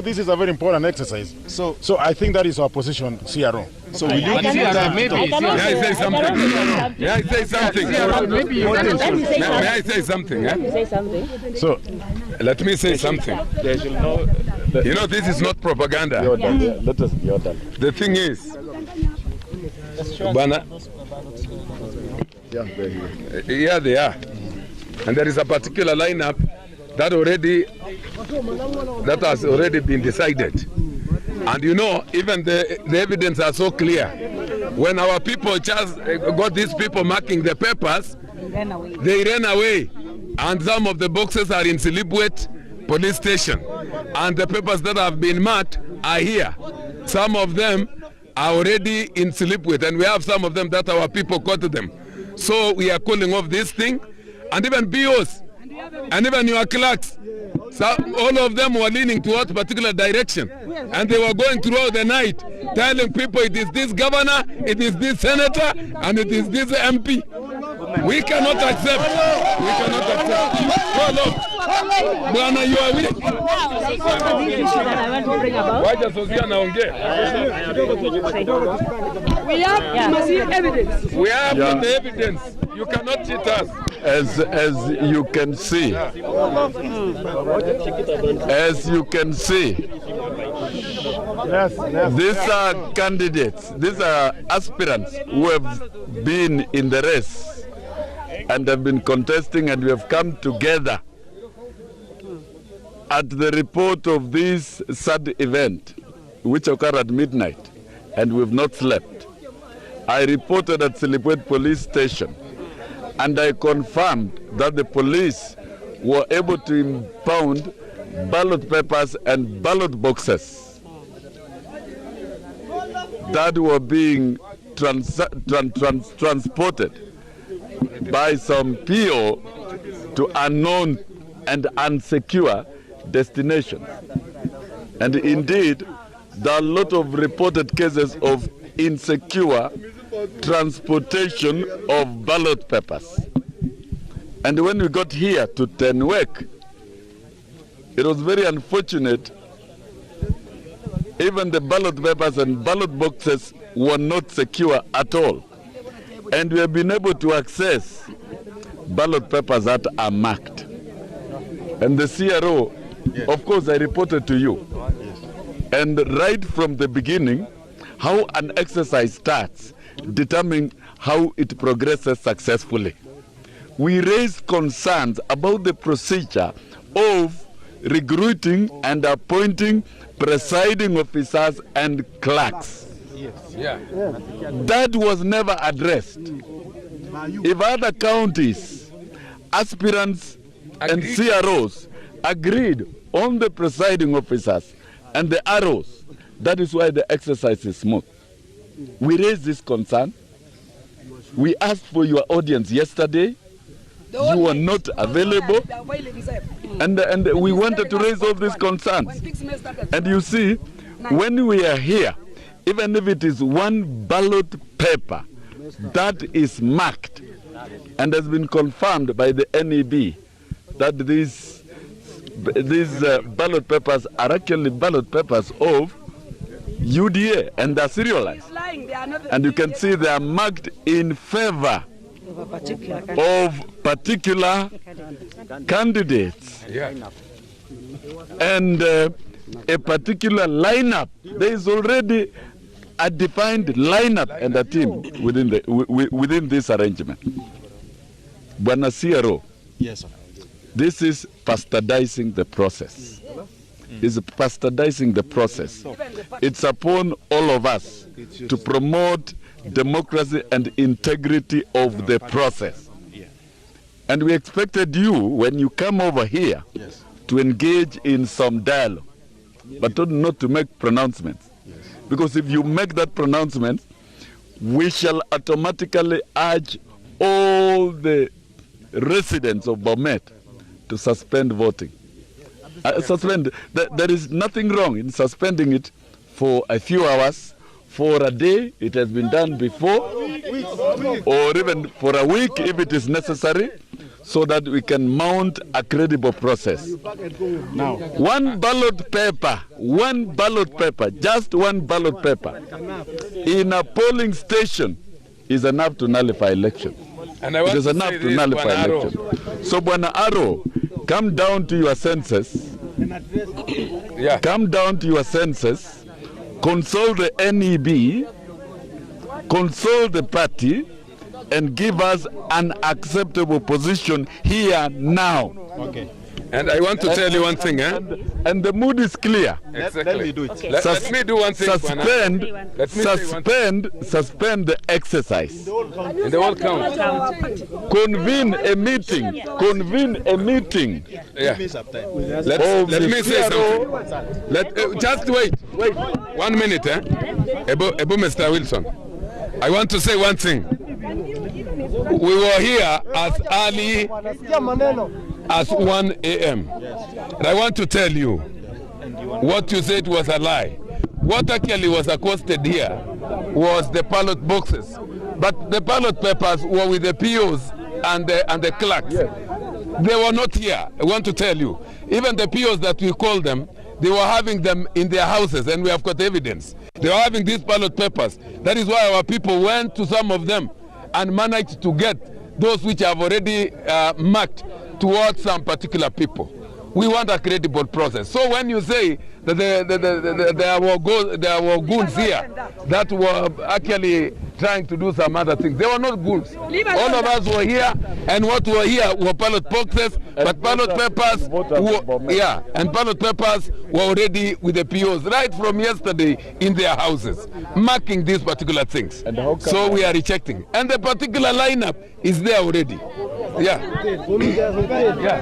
This is a very important exercise. So I think that is our position, CRO. So will you give say something? Yeah, say something. May I say something? So let me say something. You know, this is not propaganda. Let us be orderly. The thing is, yeah, they are. And there is a particular lineup that has already been decided. And you know, even the evidence are so clear. When our people just got these people marking the papers, they ran away. And some of the boxes are in Silibwet police station. And the papers that have been marked are here. Some of them are already in Silibwet, and we have some of them that our people caught them. So we are calling off this thing. And even BOs, and even your clerks, so all of them were leaning towards particular direction, and they were going throughout the night telling people it is this governor, it is this senator, and it is this MP. We cannot accept. We cannot accept. Hold up. Bwana, you are with. We have evidence. We have the evidence. You cannot cheat us. As you can see, these are candidates, these are aspirants who have been in the race and have been contesting, and we have come together at the report of this sad event which occurred at midnight, and we have not slept. I reported at Silibwet police station, and I confirmed that the police were able to impound ballot papers and ballot boxes that were being transported by some PO to unknown and unsecure destinations. And indeed, there are a lot of reported cases of insecure transportation of ballot papers. And when we got here to Tenwek, it was very unfortunate. Even the ballot papers and ballot boxes were not secure at all. And we have been able to access ballot papers that are marked. And the CRO, of course, I reported to you. And right from the beginning, how an exercise starts determine how it progresses successfully. We raised concerns about the procedure of recruiting and appointing presiding officers and clerks. That was never addressed. If other counties, aspirants and CROs agreed on the presiding officers and the arrows, that is why the exercise is smooth. We raised this concern. We asked for your audience yesterday. You were not available. And we wanted to raise all these concerns. And you see, when we are here, even if it is one ballot paper that is marked and has been confirmed by the NEB that these ballot papers are actually ballot papers of UDA, and they're serialized. And you can see they are marked in favor of particular candidates. And a particular lineup. There is already a defined lineup and a team within this arrangement. Bwana CRO, yes, sir. This is bastardizing the process. It's bastardizing the process. It's upon all of us to promote democracy and integrity of the process. And we expected you, when you come over here, to engage in some dialogue, but not to make pronouncements. Because if you make that pronouncement, we shall automatically urge all the residents of Bomet to suspend voting. There is nothing wrong in suspending it for a few hours, for a day. It has been done before, or even for a week if it is necessary, so that we can mount a credible process. Now, One ballot paper, just one ballot paper in a polling station is enough to nullify election. And I want It is to enough say to this, nullify Bwana Aro. election. So, Bwana Aro, come down to your senses. Yeah. Come down to your senses. Consult the NEB, consult the party, and give us an acceptable position here now. okay. And I want to tell you one thing, And the mood is clear. Exactly. Let me do it. Let me do one thing, Bwana. Let me say one Suspend the exercise. in the whole count. Convene a meeting. Yeah. Let me say something. Just wait. 1 minute, Ebu Mr. Wilson. I want to say one thing. We were here as early as 1 a.m. And I want to tell you, what you said was a lie. What actually was accosted here was the ballot boxes. But the ballot papers were with the POs and the clerks. They were not here, I want to tell you. Even the POs that we call them, they were having them in their houses, and we have got evidence. They were having these ballot papers. That is why our people went to some of them and managed to get those which have already marked towards some particular people. We want a credible process. So when you say that there were goons here that were actually trying to do some other things, they were not goons. All of us were here, and what were here were ballot boxes, but ballot papers ballot papers were already with the POs right from yesterday in their houses, marking these particular things. So we are rejecting. And the particular lineup is there already. Yeah.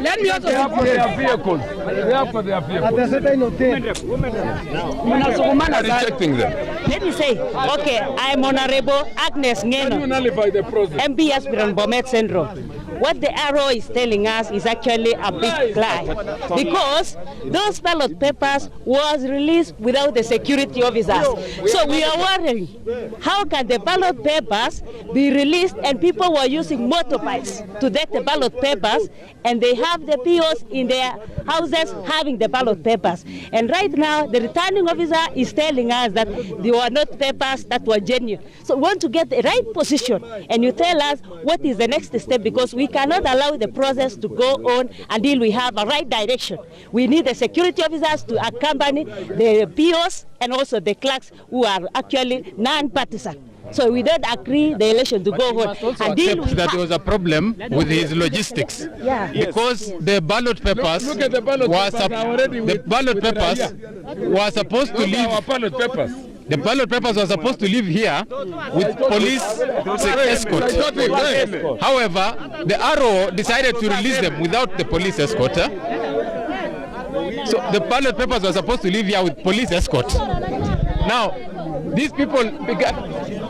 Let me also Their vehicles. They have got their vehicles. We are rejecting them. Let me say, okay, I'm Honorable Agnes Can you Ngeno, nullify the process? MB aspirant Bomet Central. What the arrow is telling us is actually a big lie, because those ballot papers was released without the security officers. So we are worrying, how can the ballot papers be released and people were using motorbikes to deck the ballot papers, and they have the POs in their houses having the ballot papers. And right now, the returning officer is telling us that they were not papers that were genuine. So we want to get the right position, and you tell us what is the next step, because we cannot allow the process to go on until we have a right direction. We need the security officers to accompany the POs and also the clerks who are actually non-partisan. So we don't agree the election to go on until that there was a problem with his logistics. Yeah. Because the ballot papers Look at the ballot papers are already the with ballot with papers Raya. were supposed to Those are leave. our ballot papers. The ballot papers were supposed to leave here with police escort. However, the RO decided to release them without the police escort. So the ballot papers were supposed to leave here with police escort. Now, these people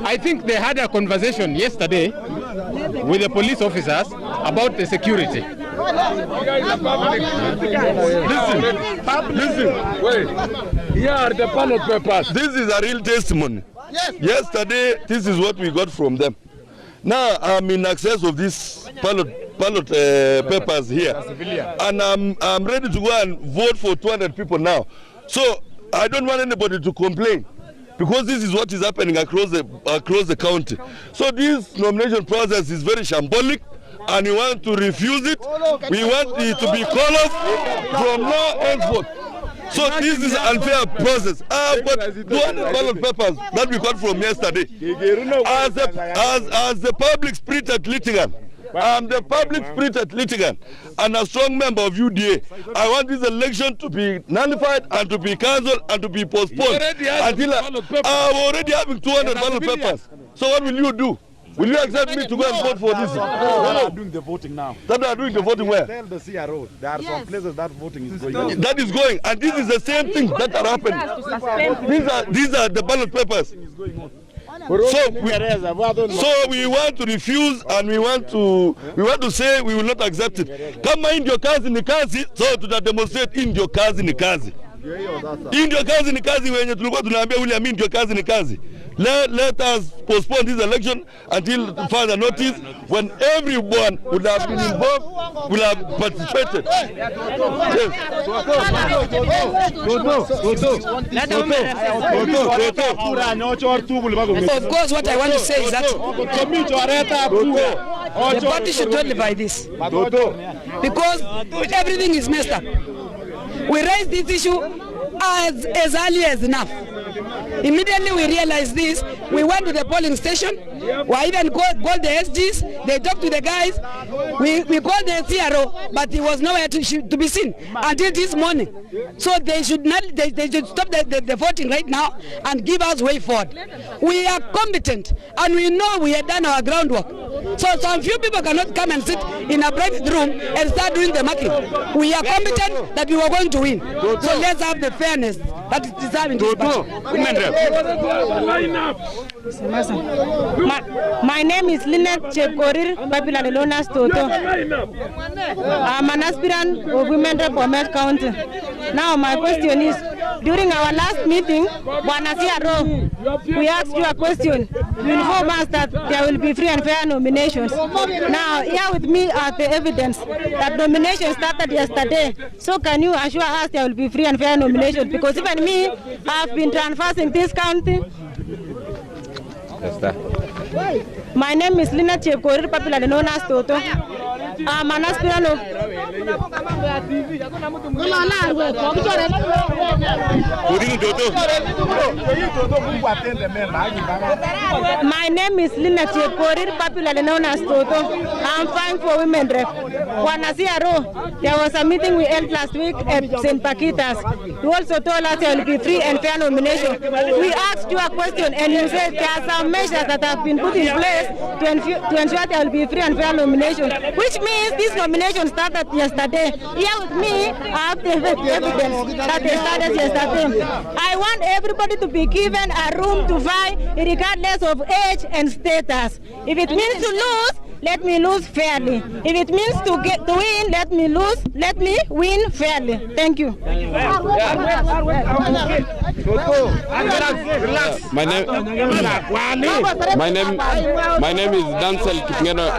I think they had a conversation yesterday with the police officers about the security. Listen, wait. Here are the ballot papers. This is a real testimony. Yes. Yesterday, this is what we got from them. Now I'm in access of these ballot papers here, and I'm ready to go and vote for 200 people now. So I don't want anybody to complain, because this is what is happening across the county. So this nomination process is very shambolic, and we want to refuse it. We want it to be called off from now henceforth. So this is an unfair process. But 200 ballot papers that we got from yesterday, as the public spirited litigant, I'm the public spirited litigant and a strong member of UDA. I want this election to be nullified and to be cancelled and to be postponed until I'm already having 200 ballot papers. So what will you do? Will you accept me to go and vote for this? They are doing the voting now. That are doing the voting where? Tell the CRO. There are some places that voting is going on. That is going, and this is the same thing that are happening. These are the ballot papers. So we want to refuse, and we want to say we will not accept it. Kama indio kazi ni kazi, so tutademonstrate indio kazi ni kazi. Indio kazi ni kazi, wenye tulikuwa tunaambia William indio kazi ni kazi. Let us postpone this election until further notice, when everyone would have been involved, will have participated. Of course, what I want to say is that the party should nullify this, because everything is messed up. We raised this issue as early as enough. Immediately we realized this, we went to the polling station, we even called the SGs, they talked to the guys, we called the CRO, but he was nowhere to be seen until this morning. So they should stop the voting right now and give us way forward. We are competent and we know we have done our groundwork. So some few people cannot come and sit in a private room and start doing the marking. We are competent that we were going to win. So let's have the fairness that is deserving this party. My name is Lynette Chepkorir, popularly known as Toto. I'm an aspirant of Women Rep Bomet County. Now my question is, during our last meeting, we asked you a question. You inform us that there will be free and fair nominations. Now, here with me are the evidence that nominations started yesterday. So can you assure us there will be free and fair nominations? Because even me, I've been transversing this county. My name is Lina Chepkorir, popularly known as Toto. I'm an aspirant of... My name is Lina Chepkorir, popularly known as Toto. I'm fine for women rep. There was a meeting we held last week at St. Paquitas. You also told us there will be free and fair nomination. We asked you a question and you said there are some measures that have been put in place to ensure there will be free and fair nomination, which means this nomination started yesterday. Here with me, I have the evidence that they started yesterday. I want everybody to be given a room to fight regardless of age and status. If it means to lose, let me lose fairly. If it means to win, let me win fairly. Thank you. My name is Dancel Kipngeno.